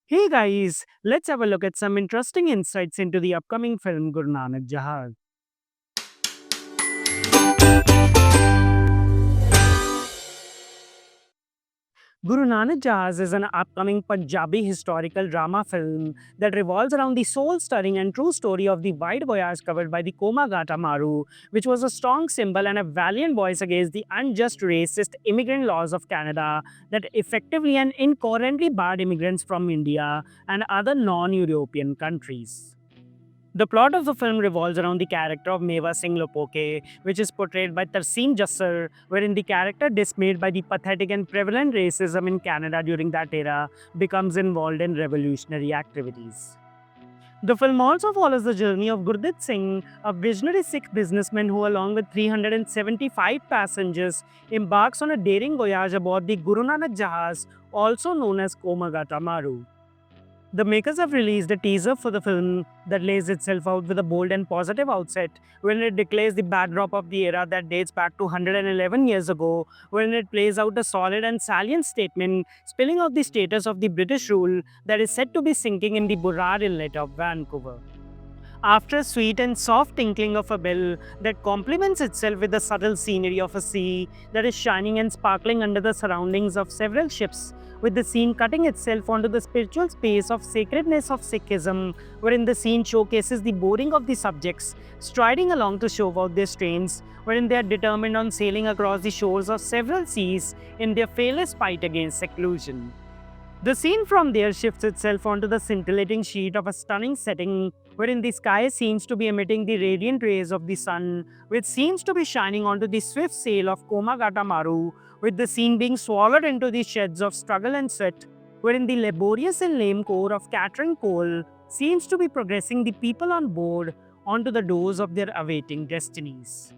Hey guys, let's have a look at some interesting insights into the upcoming film Guru Nanak Jahaz. Guru Nanak Jahaz is an upcoming Punjabi historical drama film that revolves around the soul-stirring and true story of the wide voyage covered by the Komagata Maru, which was a strong symbol and a valiant voice against the unjust racist immigrant laws of Canada that effectively and incoherently barred immigrants from India and other non-European countries. The plot of the film revolves around the character of Meva Singh Lopoke, which is portrayed by Tarseem Jassar, wherein the character, dismayed by the pathetic and prevalent racism in Canada during that era, becomes involved in revolutionary activities. The film also follows the journey of Gurdit Singh, a visionary Sikh businessman who, along with 375 passengers, embarks on a daring voyage aboard the Guru Nanak Jahaz, also known as Komagata Maru. The makers have released a teaser for the film that lays itself out with a bold and positive outset when it declares the backdrop of the era that dates back to 111 years ago, when it plays out a solid and salient statement spelling out the status of the British rule that is said to be sinking in the Burrard Inlet of Vancouver. After a sweet and soft tinkling of a bell that complements itself with the subtle scenery of a sea that is shining and sparkling under the surroundings of several ships, with the scene cutting itself onto the spiritual space of sacredness of Sikhism, wherein the scene showcases the boarding of the subjects, striding along to show out their strains, wherein they are determined on sailing across the shores of several seas in their fearless fight against seclusion. The scene from there shifts itself onto the scintillating sheet of a stunning setting wherein the sky seems to be emitting the radiant rays of the sun, which seems to be shining onto the swift sail of Komagata Maru, with the scene being swallowed into the sheds of struggle and sweat, wherein the laborious and lame core of Catherine Cole seems to be progressing the people on board onto the doors of their awaiting destinies.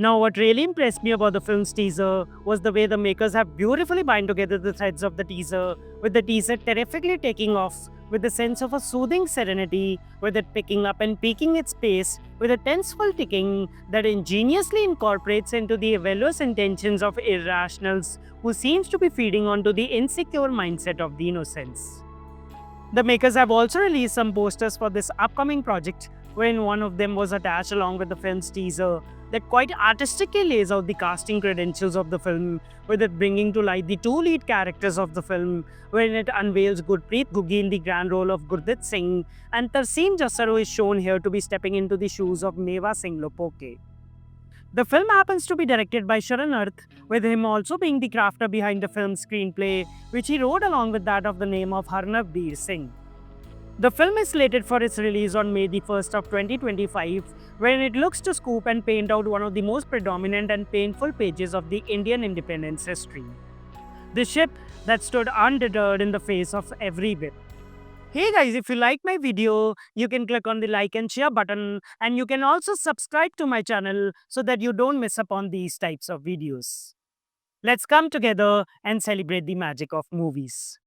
Now, what really impressed me about the film's teaser was the way the makers have beautifully bind together the threads of the teaser, with the teaser terrifically taking off with the sense of a soothing serenity, with it picking up and peaking its pace, with a tenseful ticking that ingeniously incorporates into the evilous intentions of irrationals who seems to be feeding onto the insecure mindset of the innocents. The makers have also released some posters for this upcoming project, wherein one of them was attached along with the film's teaser that quite artistically lays out the casting credentials of the film, with it bringing to light the two lead characters of the film, wherein it unveils Gurpreet Guggi in the grand role of Gurdit Singh and Tarseem Jassar, who is shown here to be stepping into the shoes of Meva Singh Lopoke. The film happens to be directed by Sharan Arth, with him also being the crafter behind the film's screenplay, which he wrote along with that of the name of Harnav Beer Singh. The film is slated for its release on May the 1st of 2025, wherein it looks to scoop and paint out one of the most predominant and painful pages of the Indian independence history. The ship that stood undeterred in the face of every whip. Hey guys, if you like my video, you can click on the like and share button, and you can also subscribe to my channel so that you don't miss upon these types of videos. Let's come together and celebrate the magic of movies.